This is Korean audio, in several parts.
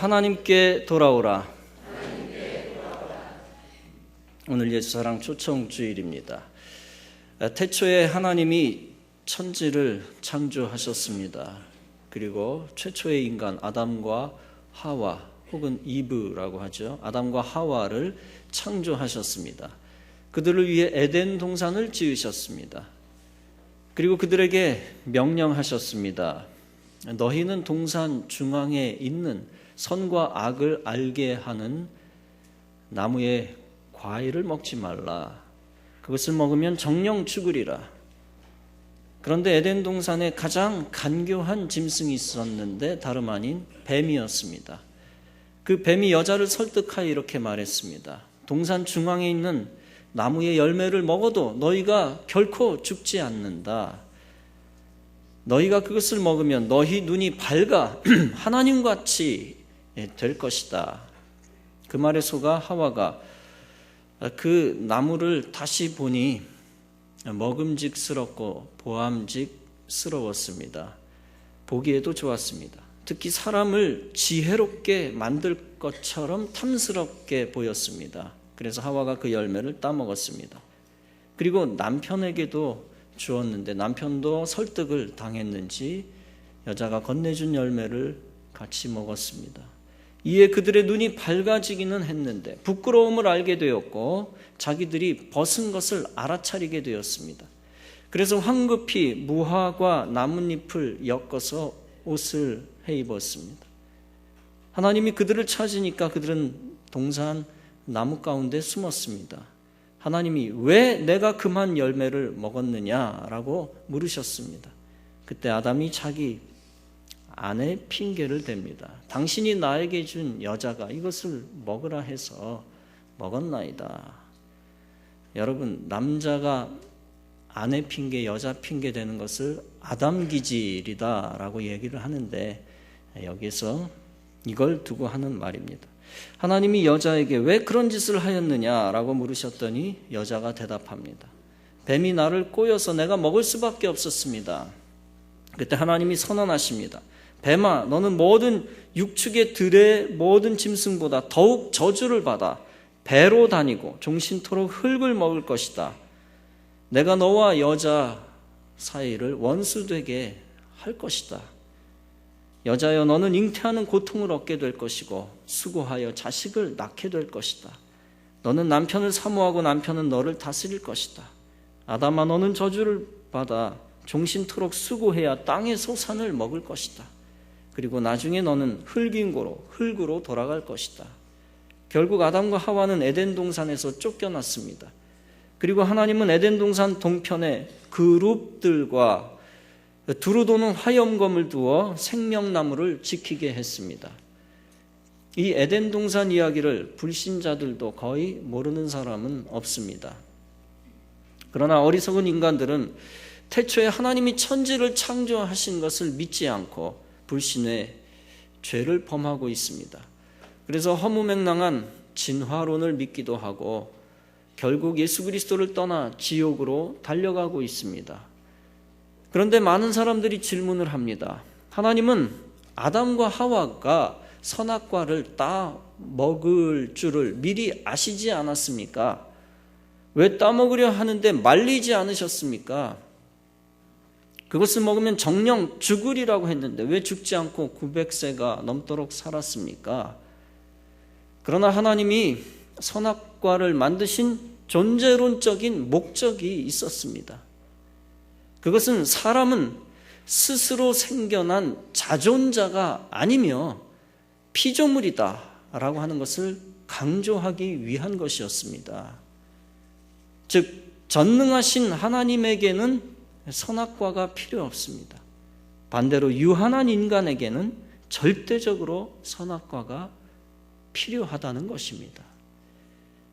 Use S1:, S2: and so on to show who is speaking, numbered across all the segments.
S1: 하나님께 돌아오라. 오늘 예수사랑 초청주일입니다. 태초에 하나님이 천지를 창조하셨습니다. 그리고 최초의 인간 아담과 하와 혹은 이브라고 하죠. 아담과 하와를 창조하셨습니다. 그들을 위해 에덴 동산을 지으셨습니다. 그리고 그들에게 명령하셨습니다. 너희는 동산 중앙에 있는 선과 악을 알게 하는 나무의 과일을 먹지 말라. 그것을 먹으면 정령 죽으리라. 그런데 에덴 동산에 가장 간교한 짐승이 있었는데 다름 아닌 뱀이었습니다. 그 뱀이 여자를 설득하여 이렇게 말했습니다. 동산 중앙에 있는 나무의 열매를 먹어도 너희가 결코 죽지 않는다. 너희가 그것을 먹으면 너희 눈이 밝아 하나님같이 될 것이다. 그 말에 속아 하와가 그 나무를 다시 보니 먹음직스럽고 보암직스러웠습니다. 보기에도 좋았습니다. 특히 사람을 지혜롭게 만들 것처럼 탐스럽게 보였습니다. 그래서 하와가 그 열매를 따먹었습니다. 그리고 남편에게도 주었는데 남편도 설득을 당했는지 여자가 건네준 열매를 같이 먹었습니다. 이에 그들의 눈이 밝아지기는 했는데 부끄러움을 알게 되었고 자기들이 벗은 것을 알아차리게 되었습니다. 그래서 황급히 무화과 나뭇잎을 엮어서 옷을 해 입었습니다. 하나님이 그들을 찾으니까 그들은 동산 나무 가운데 숨었습니다. 하나님이 왜 내가 금한 열매를 먹었느냐라고 물으셨습니다. 그때 아담이 자기 아내 핑계를 댑니다. 당신이 나에게 준 여자가 이것을 먹으라 해서 먹었나이다. 여러분, 남자가 아내 핑계, 여자 핑계 대는 것을 아담 기질이다라고 얘기를 하는데 여기서 이걸 두고 하는 말입니다. 하나님이 여자에게 왜 그런 짓을 하였느냐라고 물으셨더니 여자가 대답합니다. 뱀이 나를 꼬여서 내가 먹을 수밖에 없었습니다. 그때 하나님이 선언하십니다. 뱀아, 너는 모든 육축의 들의 모든 짐승보다 더욱 저주를 받아 배로 다니고 종신토록 흙을 먹을 것이다. 내가 너와 여자 사이를 원수되게 할 것이다. 여자여, 너는 잉태하는 고통을 얻게 될 것이고 수고하여 자식을 낳게 될 것이다. 너는 남편을 사모하고 남편은 너를 다스릴 것이다. 아담아, 너는 저주를 받아 종신토록 수고해야 땅의 소산을 먹을 것이다. 그리고 나중에 너는 흙으로 돌아갈 것이다. 결국 아담과 하와는 에덴 동산에서 쫓겨났습니다. 그리고 하나님은 에덴 동산 동편에 그룹들과 두루 도는 화염검을 두어 생명나무를 지키게 했습니다. 이 에덴 동산 이야기를 불신자들도 거의 모르는 사람은 없습니다. 그러나 어리석은 인간들은 태초에 하나님이 천지를 창조하신 것을 믿지 않고 불신의 죄를 범하고 있습니다. 그래서 허무맹랑한 진화론을 믿기도 하고 결국 예수 그리스도를 떠나 지옥으로 달려가고 있습니다. 그런데 많은 사람들이 질문을 합니다. 하나님은 아담과 하와가 선악과를 따 먹을 줄을 미리 아시지 않았습니까? 왜 따먹으려 하는데 말리지 않으셨습니까? 그것을 먹으면 정령 죽으리라고 했는데 왜 죽지 않고 900세가 넘도록 살았습니까? 그러나 하나님이 선악과를 만드신 존재론적인 목적이 있었습니다. 그것은 사람은 스스로 생겨난 자존자가 아니며 피조물이다 라고 하는 것을 강조하기 위한 것이었습니다. 즉 전능하신 하나님에게는 선악과가 필요 없습니다. 반대로 유한한 인간에게는 절대적으로 선악과가 필요하다는 것입니다.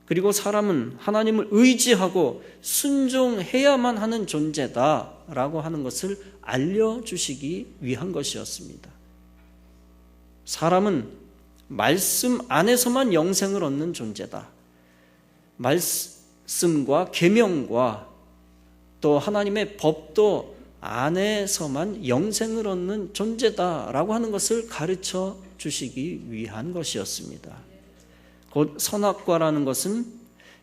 S1: 그리고 사람은 하나님을 의지하고 순종해야만 하는 존재다라고 하는 것을 알려주시기 위한 것이었습니다. 사람은 말씀 안에서만 영생을 얻는 존재다. 말씀과 계명과 또 하나님의 법도 안에서만 영생을 얻는 존재다라고 하는 것을 가르쳐 주시기 위한 것이었습니다. 곧 선악과라는 것은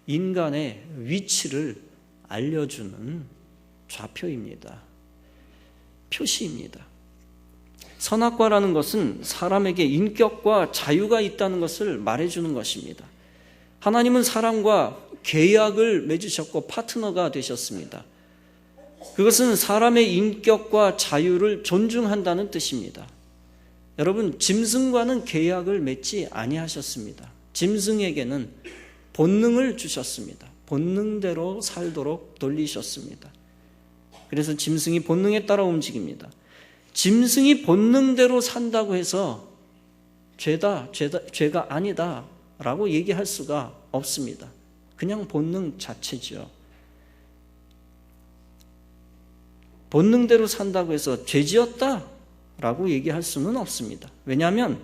S1: 인간의 위치를 알려주는 좌표입니다. 표시입니다. 선악과라는 것은 사람에게 인격과 자유가 있다는 것을 말해주는 것입니다. 하나님은 사람과 계약을 맺으셨고 파트너가 되셨습니다. 그것은 사람의 인격과 자유를 존중한다는 뜻입니다. 여러분, 짐승과는 계약을 맺지 아니하셨습니다. 짐승에게는 본능을 주셨습니다. 본능대로 살도록 돌리셨습니다. 그래서 짐승이 본능에 따라 움직입니다. 짐승이 본능대로 산다고 해서 죄가 아니다 라고 얘기할 수가 없습니다. 그냥 본능 자체죠. 본능대로 산다고 해서 죄지었다 라고 얘기할 수는 없습니다. 왜냐하면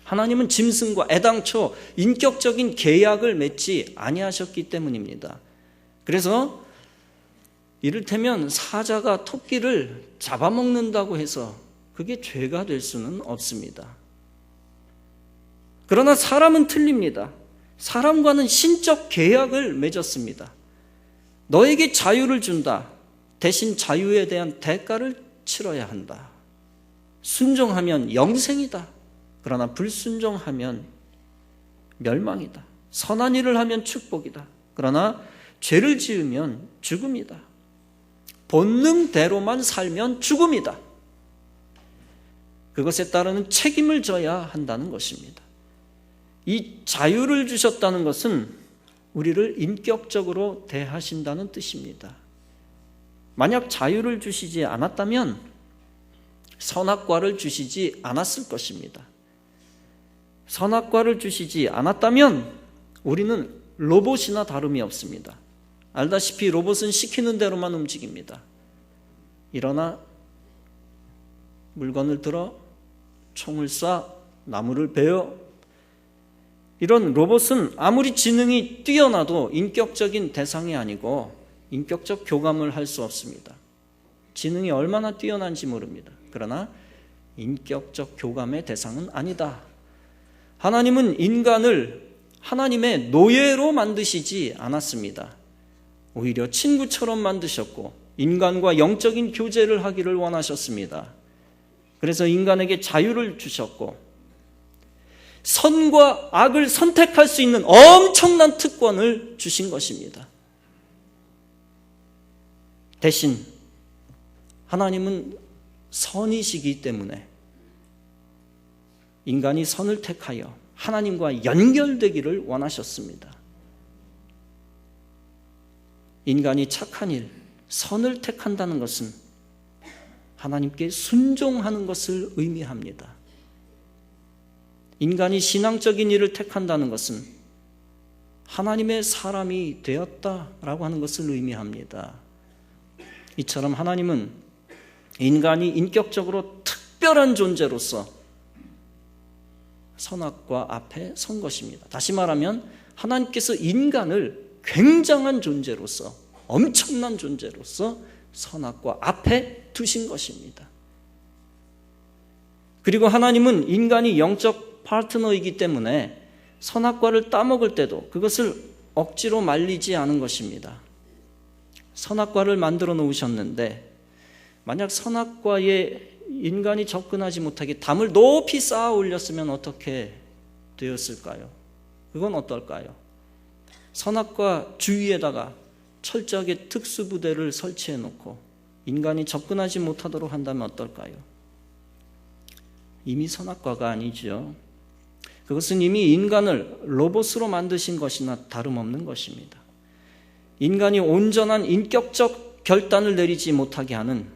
S1: 하나님은 짐승과 애당초 인격적인 계약을 맺지 아니하셨기 때문입니다. 그래서 이를테면 사자가 토끼를 잡아먹는다고 해서 그게 죄가 될 수는 없습니다. 그러나 사람은 틀립니다. 사람과는 신적 계약을 맺었습니다. 너에게 자유를 준다. 대신 자유에 대한 대가를 치러야 한다. 순종하면 영생이다. 그러나 불순종하면 멸망이다. 선한 일을 하면 축복이다. 그러나 죄를 지으면 죽음이다. 본능대로만 살면 죽음이다. 그것에 따르는 책임을 져야 한다는 것입니다. 이 자유를 주셨다는 것은 우리를 인격적으로 대하신다는 뜻입니다. 만약 자유를 주시지 않았다면 선악과를 주시지 않았을 것입니다. 선악과를 주시지 않았다면 우리는 로봇이나 다름이 없습니다. 알다시피 로봇은 시키는 대로만 움직입니다. 일어나, 물건을 들어, 총을 쏴, 나무를 베어. 이런 로봇은 아무리 지능이 뛰어나도 인격적인 대상이 아니고 인격적 교감을 할 수 없습니다. 지능이 얼마나 뛰어난지 모릅니다. 그러나 인격적 교감의 대상은 아니다. 하나님은 인간을 하나님의 노예로 만드시지 않았습니다. 오히려 친구처럼 만드셨고 인간과 영적인 교제를 하기를 원하셨습니다. 그래서 인간에게 자유를 주셨고 선과 악을 선택할 수 있는 엄청난 특권을 주신 것입니다. 대신 하나님은 선이시기 때문에 인간이 선을 택하여 하나님과 연결되기를 원하셨습니다. 인간이 착한 일, 선을 택한다는 것은 하나님께 순종하는 것을 의미합니다. 인간이 신앙적인 일을 택한다는 것은 하나님의 사람이 되었다라고 하는 것을 의미합니다. 이처럼 하나님은 인간이 인격적으로 특별한 존재로서 선악과 앞에 선 것입니다. 다시 말하면 하나님께서 인간을 굉장한 존재로서, 엄청난 존재로서 선악과 앞에 두신 것입니다. 그리고 하나님은 인간이 영적 파트너이기 때문에 선악과를 따먹을 때도 그것을 억지로 말리지 않은 것입니다. 선악과를 만들어 놓으셨는데 만약 선악과에 인간이 접근하지 못하게 담을 높이 쌓아 올렸으면 어떻게 되었을까요? 그건 어떨까요? 선악과 주위에다가 철저하게 특수부대를 설치해 놓고 인간이 접근하지 못하도록 한다면 어떨까요? 이미 선악과가 아니죠. 그것은 이미 인간을 로봇으로 만드신 것이나 다름없는 것입니다. 인간이 온전한 인격적 결단을 내리지 못하게 하는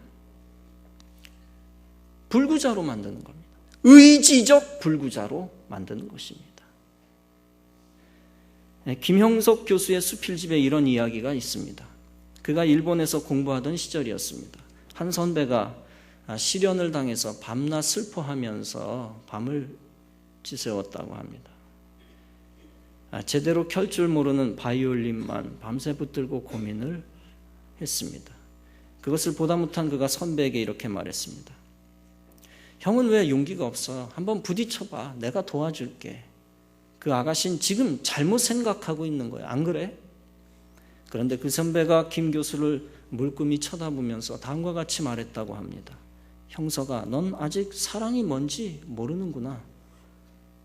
S1: 불구자로 만드는 겁니다. 의지적 불구자로 만드는 것입니다. 김형석 교수의 수필집에 이런 이야기가 있습니다. 그가 일본에서 공부하던 시절이었습니다. 한 선배가 실연을 당해서 밤낮 슬퍼하면서 밤을 지새웠다고 합니다. 제대로 켤 줄 모르는 바이올린만 밤새 붙들고 고민을 했습니다. 그것을 보다 못한 그가 선배에게 이렇게 말했습니다. 형은 왜 용기가 없어? 한번 부딪혀봐. 내가 도와줄게. 그 아가씨는 지금 잘못 생각하고 있는 거예요. 안 그래? 그런데 그 선배가 김 교수를 물끄미 쳐다보면서 다음과 같이 말했다고 합니다. 형서가, 넌 아직 사랑이 뭔지 모르는구나.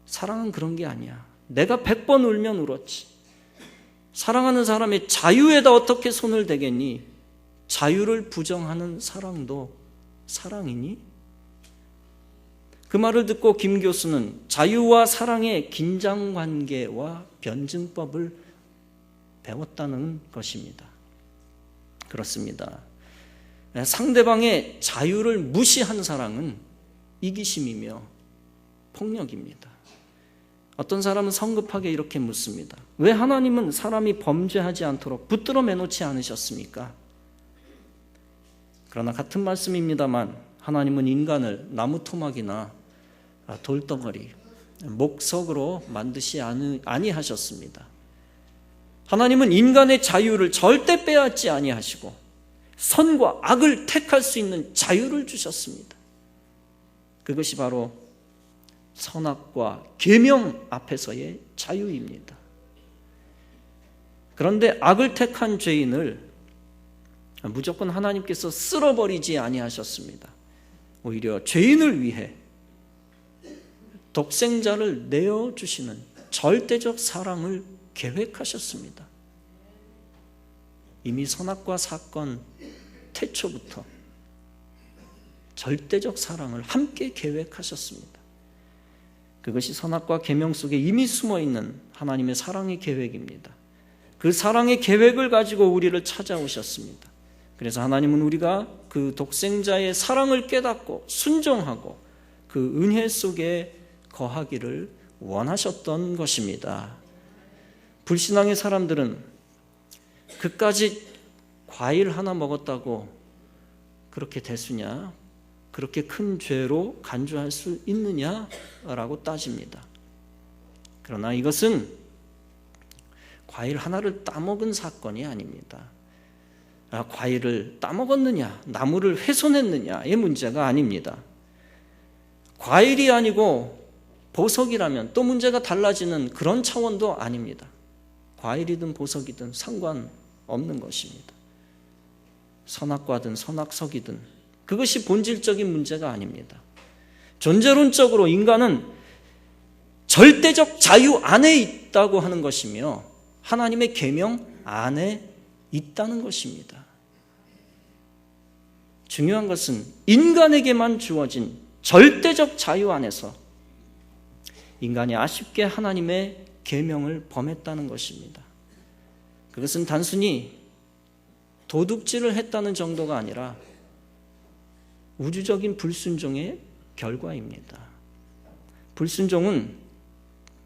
S1: 사랑은 그런 게 아니야. 내가 100번 울면 울었지. 사랑하는 사람의 자유에다 어떻게 손을 대겠니? 자유를 부정하는 사랑도 사랑이니? 그 말을 듣고 김 교수는 자유와 사랑의 긴장관계와 변증법을 배웠다는 것입니다. 그렇습니다. 상대방의 자유를 무시한 사랑은 이기심이며 폭력입니다. 어떤 사람은 성급하게 이렇게 묻습니다. 왜 하나님은 사람이 범죄하지 않도록 붙들어 매놓지 않으셨습니까? 그러나 같은 말씀입니다만 하나님은 인간을 나무 토막이나 돌덩어리, 목석으로 만드시 아니하셨습니다. 하나님은 인간의 자유를 절대 빼앗지 아니하시고 선과 악을 택할 수 있는 자유를 주셨습니다. 그것이 바로 선악과 계명 앞에서의 자유입니다. 그런데 악을 택한 죄인을 무조건 하나님께서 쓸어버리지 아니하셨습니다. 오히려 죄인을 위해 독생자를 내어주시는 절대적 사랑을 계획하셨습니다. 이미 선악과 사건 태초부터 절대적 사랑을 함께 계획하셨습니다. 그것이 선악과 계명 속에 이미 숨어있는 하나님의 사랑의 계획입니다. 그 사랑의 계획을 가지고 우리를 찾아오셨습니다. 그래서 하나님은 우리가 그 독생자의 사랑을 깨닫고 순종하고 그 은혜 속에 거하기를 원하셨던 것입니다. 불신앙의 사람들은 그까지 과일 하나 먹었다고 그렇게 대수냐? 그렇게 큰 죄로 간주할 수 있느냐라고 따집니다. 그러나 이것은 과일 하나를 따먹은 사건이 아닙니다. 과일을 따먹었느냐, 나무를 훼손했느냐의 문제가 아닙니다. 과일이 아니고 보석이라면 또 문제가 달라지는 그런 차원도 아닙니다. 과일이든 보석이든 상관없는 것입니다. 선악과든 선악석이든 그것이 본질적인 문제가 아닙니다. 존재론적으로 인간은 절대적 자유 안에 있다고 하는 것이며 하나님의 계명 안에 있다는 것입니다. 중요한 것은 인간에게만 주어진 절대적 자유 안에서 인간이 아쉽게 하나님의 계명을 범했다는 것입니다. 그것은 단순히 도둑질을 했다는 정도가 아니라 우주적인 불순종의 결과입니다. 불순종은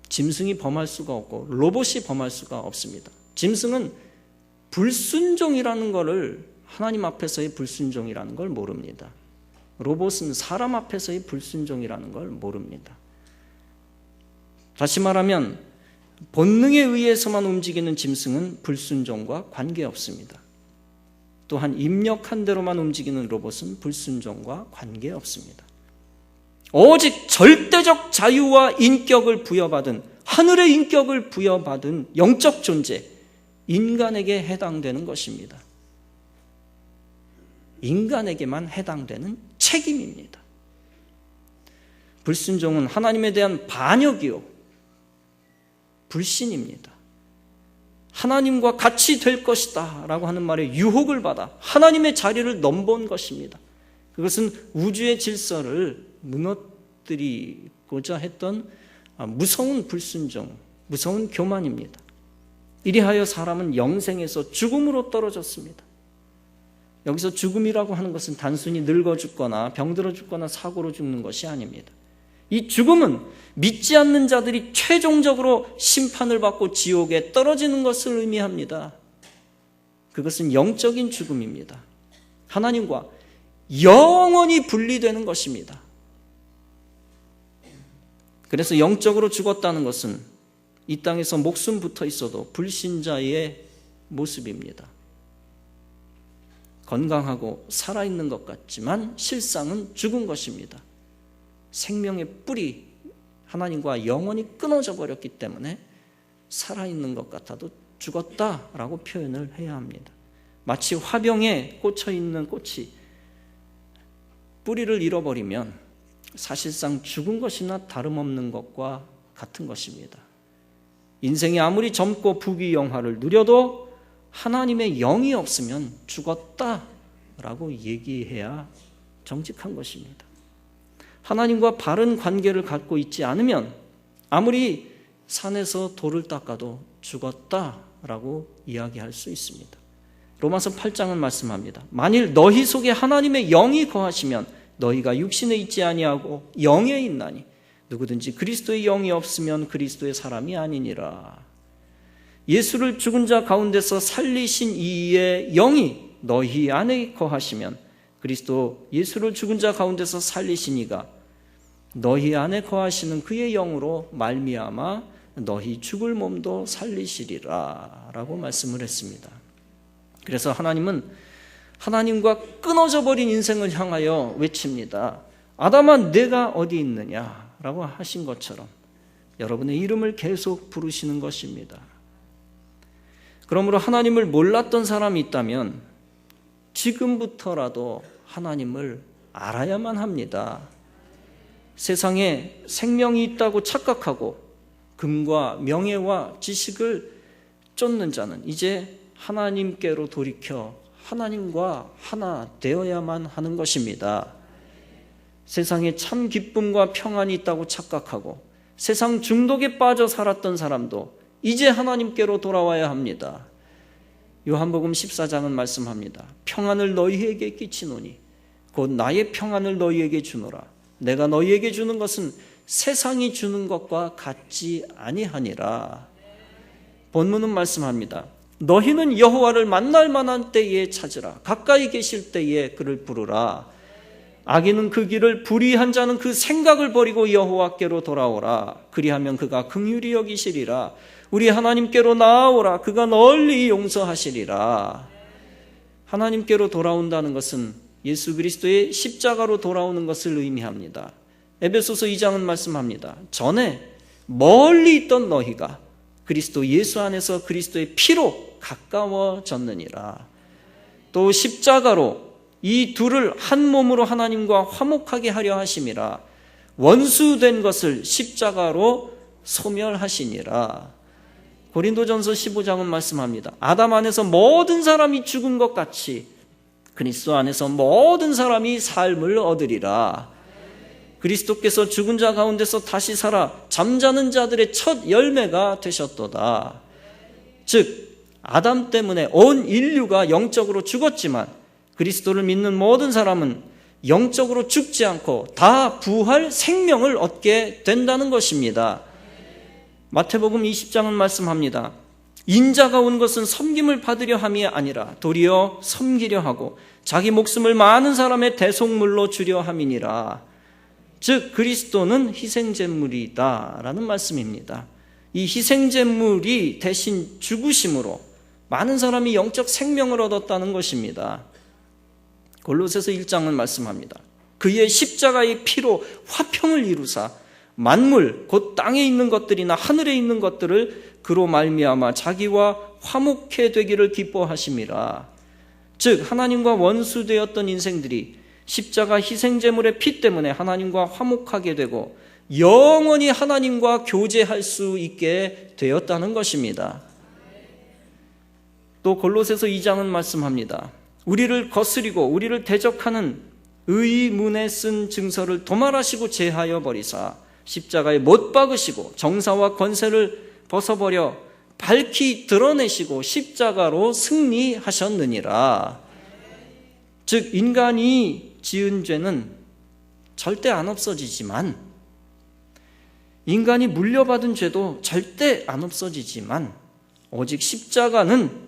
S1: 짐승이 범할 수가 없고 로봇이 범할 수가 없습니다. 짐승은 불순종이라는 것을 하나님 앞에서의 불순종이라는 걸 모릅니다. 로봇은 사람 앞에서의 불순종이라는 걸 모릅니다. 다시 말하면 본능에 의해서만 움직이는 짐승은 불순종과 관계없습니다. 또한 입력한 대로만 움직이는 로봇은 불순종과 관계없습니다. 오직 절대적 자유와 인격을 부여받은, 하늘의 인격을 부여받은 영적 존재, 인간에게 해당되는 것입니다. 인간에게만 해당되는 책임입니다. 불순종은 하나님에 대한 반역이요, 불신입니다. 하나님과 같이 될 것이다 라고 하는 말에 유혹을 받아 하나님의 자리를 넘본 것입니다. 그것은 우주의 질서를 무너뜨리고자 했던 무서운 불순종, 무서운 교만입니다. 이리하여 사람은 영생에서 죽음으로 떨어졌습니다. 여기서 죽음이라고 하는 것은 단순히 늙어 죽거나 병들어 죽거나 사고로 죽는 것이 아닙니다. 이 죽음은 믿지 않는 자들이 최종적으로 심판을 받고 지옥에 떨어지는 것을 의미합니다. 그것은 영적인 죽음입니다. 하나님과 영원히 분리되는 것입니다. 그래서 영적으로 죽었다는 것은 이 땅에서 목숨 붙어 있어도 불신자의 모습입니다. 건강하고 살아있는 것 같지만 실상은 죽은 것입니다. 생명의 뿌리 하나님과 영원히 끊어져 버렸기 때문에 살아있는 것 같아도 죽었다라고 표현을 해야 합니다. 마치 화병에 꽂혀있는 꽃이 뿌리를 잃어버리면 사실상 죽은 것이나 다름없는 것과 같은 것입니다. 인생이 아무리 젊고 부귀영화를 누려도 하나님의 영이 없으면 죽었다라고 얘기해야 정직한 것입니다. 하나님과 바른 관계를 갖고 있지 않으면 아무리 산에서 돌을 닦아도 죽었다라고 이야기할 수 있습니다. 로마서 8장은 말씀합니다. 만일 너희 속에 하나님의 영이 거하시면 너희가 육신에 있지 아니하고 영에 있나니 누구든지 그리스도의 영이 없으면 그리스도의 사람이 아니니라. 예수를 죽은 자 가운데서 살리신 이의 영이 너희 안에 거하시면 그리스도 예수를 죽은 자 가운데서 살리신 이가 너희 안에 거하시는 그의 영으로 말미암아 너희 죽을 몸도 살리시리라 라고 말씀을 했습니다. 그래서 하나님은 하나님과 끊어져 버린 인생을 향하여 외칩니다. 아담아 내가 어디 있느냐 라고 하신 것처럼 여러분의 이름을 계속 부르시는 것입니다. 그러므로 하나님을 몰랐던 사람이 있다면 지금부터라도 하나님을 알아야만 합니다. 세상에 생명이 있다고 착각하고 금과 명예와 지식을 쫓는 자는 이제 하나님께로 돌이켜 하나님과 하나 되어야만 하는 것입니다. 세상에 참 기쁨과 평안이 있다고 착각하고 세상 중독에 빠져 살았던 사람도 이제 하나님께로 돌아와야 합니다. 요한복음 14장은 말씀합니다. 평안을 너희에게 끼치노니 곧 나의 평안을 너희에게 주노라. 내가 너희에게 주는 것은 세상이 주는 것과 같지 아니하니라. 본문은 말씀합니다. 너희는 여호와를 만날 만한 때에 찾으라. 가까이 계실 때에 그를 부르라. 악인은 그 길을 불의한 자는 그 생각을 버리고 여호와께로 돌아오라. 그리하면 그가 긍휼히 여기시리라. 우리 하나님께로 나아오라. 그가 널리 용서하시리라. 하나님께로 돌아온다는 것은 예수 그리스도의 십자가로 돌아오는 것을 의미합니다. 에베소서 2장은 말씀합니다. 전에 멀리 있던 너희가 그리스도 예수 안에서 그리스도의 피로 가까워졌느니라. 또 십자가로 이 둘을 한 몸으로 하나님과 화목하게 하려 하심이라. 원수된 것을 십자가로 소멸하시니라. 고린도전서 15장은 말씀합니다. 아담 안에서 모든 사람이 죽은 것 같이 그리스도 안에서 모든 사람이 삶을 얻으리라. 그리스도께서 죽은 자 가운데서 다시 살아 잠자는 자들의 첫 열매가 되셨도다. 즉 아담 때문에 온 인류가 영적으로 죽었지만 그리스도를 믿는 모든 사람은 영적으로 죽지 않고 다 부활 생명을 얻게 된다는 것입니다. 마태복음 20장은 말씀합니다. 인자가 온 것은 섬김을 받으려 함이 아니라 도리어 섬기려 하고 자기 목숨을 많은 사람의 대속물로 주려 함이니라. 즉 그리스도는 희생제물이다라는 말씀입니다. 이 희생제물이 대신 죽으심으로 많은 사람이 영적 생명을 얻었다는 것입니다. 골로새서 1장은 말씀합니다. 그의 십자가의 피로 화평을 이루사 만물 곧 땅에 있는 것들이나 하늘에 있는 것들을 그로 말미암아 자기와 화목해 되기를 기뻐하심이라. 즉 하나님과 원수되었던 인생들이 십자가 희생제물의 피 때문에 하나님과 화목하게 되고 영원히 하나님과 교제할 수 있게 되었다는 것입니다. 또 골로새서 2장은 말씀합니다. 우리를 거스리고 우리를 대적하는 의문에 쓴 증서를 도말하시고 제하여 버리사 십자가에 못 박으시고 정사와 권세를 벗어버려 밝히 드러내시고 십자가로 승리하셨느니라. 즉 인간이 지은 죄는 절대 안 없어지지만 인간이 물려받은 죄도 절대 안 없어지지만 오직 십자가는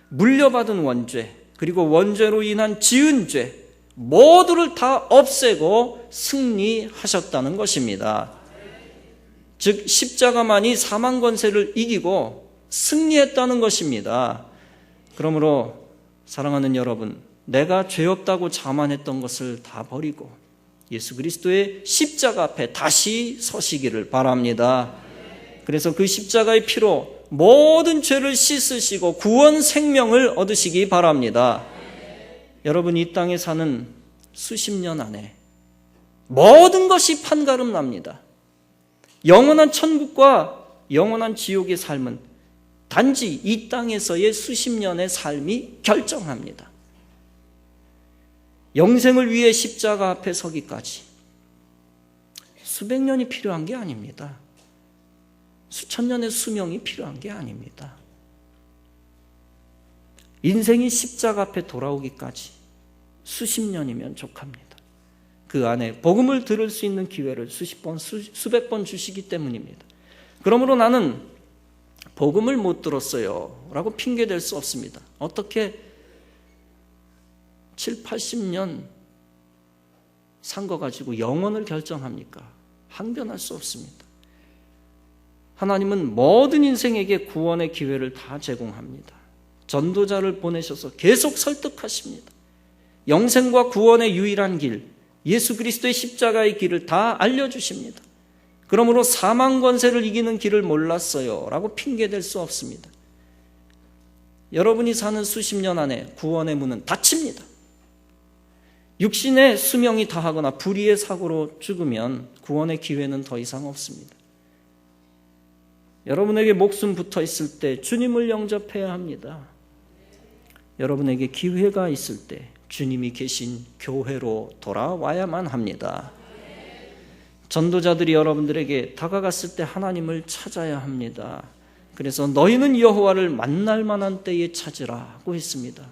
S1: 물려받은 원죄 그리고 원죄로 인한 지은 죄 모두를 다 없애고 승리하셨다는 것입니다. 즉 십자가만이 사망 권세를 이기고 승리했다는 것입니다. 그러므로 사랑하는 여러분, 내가 죄 없다고 자만했던 것을 다 버리고 예수 그리스도의 십자가 앞에 다시 서시기를 바랍니다. 그래서 그 십자가의 피로 모든 죄를 씻으시고 구원 생명을 얻으시기 바랍니다. 여러분, 이 땅에 사는 수십 년 안에 모든 것이 판가름 납니다. 영원한 천국과 영원한 지옥의 삶은 단지 이 땅에서의 수십 년의 삶이 결정합니다. 영생을 위해 십자가 앞에 서기까지 수백 년이 필요한 게 아닙니다. 수천 년의 수명이 필요한 게 아닙니다. 인생이 십자가 앞에 돌아오기까지 수십 년이면 족합니다. 그 안에 복음을 들을 수 있는 기회를 수십 번, 수백 번 주시기 때문입니다. 그러므로 나는 복음을 못 들었어요 라고 핑계댈 수 없습니다. 어떻게 7, 80년 산 거 가지고 영혼을 결정합니까? 항변할 수 없습니다. 하나님은 모든 인생에게 구원의 기회를 다 제공합니다. 전도자를 보내셔서 계속 설득하십니다. 영생과 구원의 유일한 길, 예수 그리스도의 십자가의 길을 다 알려주십니다. 그러므로 사망 권세를 이기는 길을 몰랐어요 라고 핑계댈 수 없습니다. 여러분이 사는 수십 년 안에 구원의 문은 닫힙니다. 육신의 수명이 다하거나 불의의 사고로 죽으면 구원의 기회는 더 이상 없습니다. 여러분에게 목숨 붙어 있을 때 주님을 영접해야 합니다. 여러분에게 기회가 있을 때 주님이 계신 교회로 돌아와야만 합니다. 전도자들이 여러분들에게 다가갔을 때 하나님을 찾아야 합니다. 그래서 너희는 여호와를 만날 만한 때에 찾으라고 했습니다.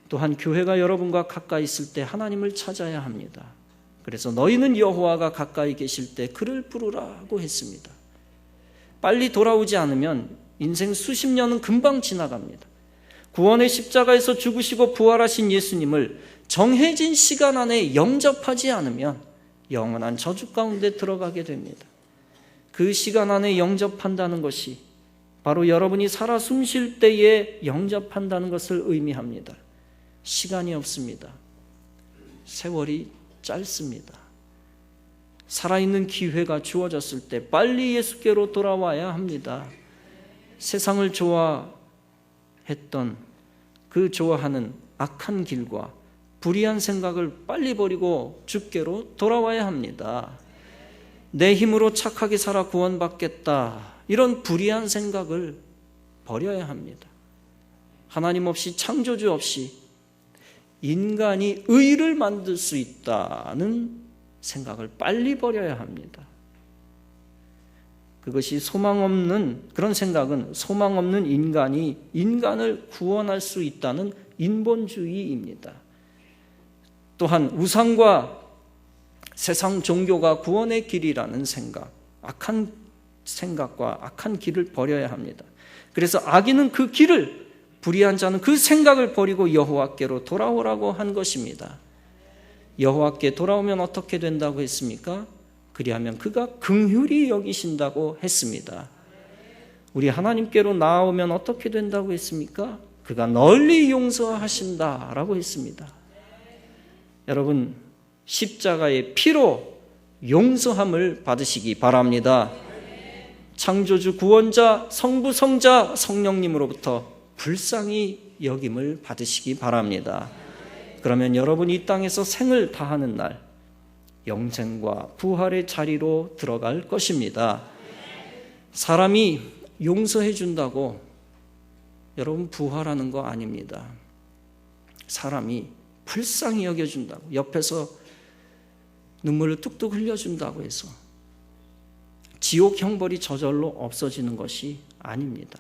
S1: 또한 교회가 여러분과 가까이 있을 때 하나님을 찾아야 합니다. 그래서 너희는 여호와가 가까이 계실 때 그를 부르라고 했습니다. 빨리 돌아오지 않으면 인생 수십 년은 금방 지나갑니다. 구원의 십자가에서 죽으시고 부활하신 예수님을 정해진 시간 안에 영접하지 않으면 영원한 저주 가운데 들어가게 됩니다. 그 시간 안에 영접한다는 것이 바로 여러분이 살아 숨쉴 때에 영접한다는 것을 의미합니다. 시간이 없습니다. 세월이 짧습니다. 살아있는 기회가 주어졌을 때 빨리 예수께로 돌아와야 합니다. 세상을 좋아했던 그 좋아하는 악한 길과 불의한 생각을 빨리 버리고 주께로 돌아와야 합니다. 내 힘으로 착하게 살아 구원받겠다, 이런 불의한 생각을 버려야 합니다. 하나님 없이, 창조주 없이 인간이 의를 만들 수 있다는 생각을 빨리 버려야 합니다. 그것이 소망 없는, 그런 생각은 소망 없는 인간이 인간을 구원할 수 있다는 인본주의입니다. 또한 우상과 세상 종교가 구원의 길이라는 생각, 악한 생각과 악한 길을 버려야 합니다. 그래서 악인은 그 길을, 불의한 자는 그 생각을 버리고 여호와께로 돌아오라고 한 것입니다. 여호와께 돌아오면 어떻게 된다고 했습니까? 그리하면 그가 긍휼히 여기신다고 했습니다. 우리 하나님께로 나아오면 어떻게 된다고 했습니까? 그가 널리 용서하신다라고 했습니다. 여러분, 십자가의 피로 용서함을 받으시기 바랍니다. 창조주, 구원자, 성부, 성자, 성령님으로부터 불쌍히 여김을 받으시기 바랍니다. 그러면 여러분이 이 땅에서 생을 다하는 날 영생과 부활의 자리로 들어갈 것입니다. 사람이 용서해 준다고 여러분 부활하는 거 아닙니다. 사람이 불쌍히 여겨준다고, 옆에서 눈물을 뚝뚝 흘려준다고 해서 지옥 형벌이 저절로 없어지는 것이 아닙니다.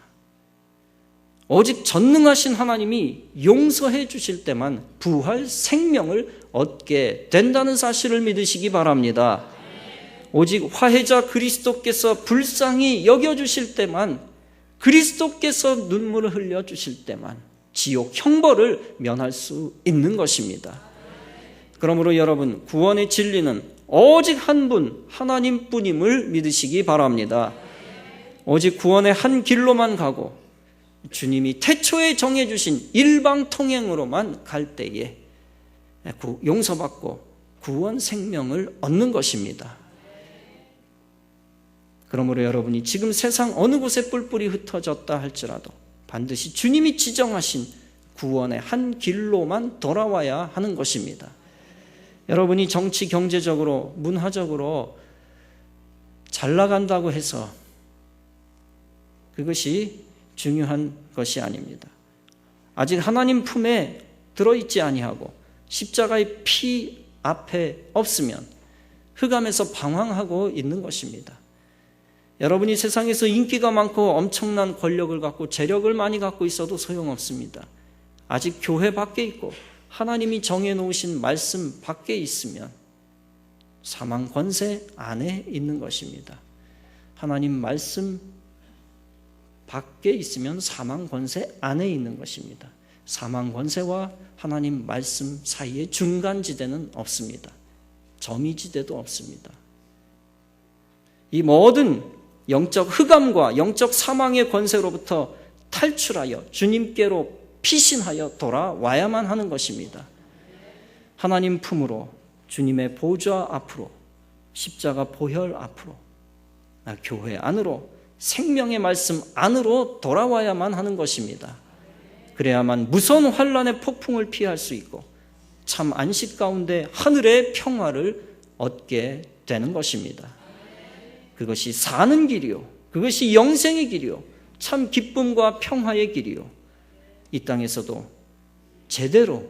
S1: 오직 전능하신 하나님이 용서해 주실 때만 부활 생명을 얻게 된다는 사실을 믿으시기 바랍니다. 오직 화해자 그리스도께서 불쌍히 여겨주실 때만, 그리스도께서 눈물을 흘려주실 때만 지옥 형벌을 면할 수 있는 것입니다. 그러므로 여러분, 구원의 진리는 오직 한 분, 하나님뿐임을 믿으시기 바랍니다. 오직 구원의 한 길로만 가고 주님이 태초에 정해주신 일방통행으로만 갈 때에 용서받고 구원 생명을 얻는 것입니다. 그러므로 여러분이 지금 세상 어느 곳에 뿔뿔이 흩어졌다 할지라도 반드시 주님이 지정하신 구원의 한 길로만 돌아와야 하는 것입니다. 여러분이 정치, 경제적으로, 문화적으로 잘 나간다고 해서 그것이 중요한 것이 아닙니다. 아직 하나님 품에 들어있지 아니하고 십자가의 피 앞에 없으면 흑암에서 방황하고 있는 것입니다. 여러분이 세상에서 인기가 많고 엄청난 권력을 갖고 재력을 많이 갖고 있어도 소용없습니다. 아직 교회 밖에 있고 하나님이 정해놓으신 말씀 밖에 있으면 사망 권세 안에 있는 것입니다. 하나님 말씀 밖에 있으면 사망 권세 안에 있는 것입니다. 사망 권세와 하나님 말씀 사이에 중간지대는 없습니다. 점이지대도 없습니다. 이 모든 영적 흑암과 영적 사망의 권세로부터 탈출하여 주님께로 피신하여 돌아와야만 하는 것입니다. 하나님 품으로, 주님의 보좌 앞으로, 십자가 보혈 앞으로, 교회 안으로, 생명의 말씀 안으로 돌아와야만 하는 것입니다. 그래야만 무서운 환난의 폭풍을 피할 수 있고 참 안식 가운데 하늘의 평화를 얻게 되는 것입니다. 그것이 사는 길이요, 그것이 영생의 길이요, 참 기쁨과 평화의 길이요, 이 땅에서도 제대로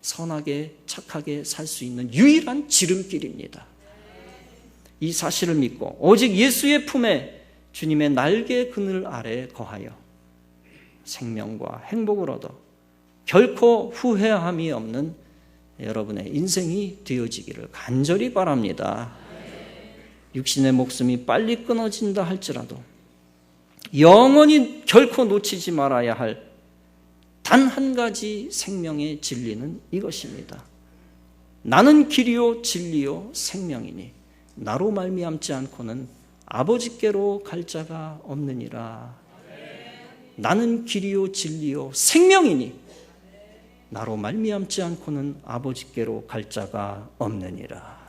S1: 선하게 착하게 살 수 있는 유일한 지름길입니다. 이 사실을 믿고 오직 예수의 품에 주님의 날개 그늘 아래 거하여 생명과 행복을 얻어 결코 후회함이 없는 여러분의 인생이 되어지기를 간절히 바랍니다. 육신의 목숨이 빨리 끊어진다 할지라도 영원히 결코 놓치지 말아야 할 단 한 가지 생명의 진리는 이것입니다. 나는 길이요 진리요 생명이니 나로 말미암지 않고는 아버지께로 갈 자가 없느니라. 나는 길이요 진리요 생명이니 나로 말미암지 않고는 아버지께로 갈 자가 없느니라.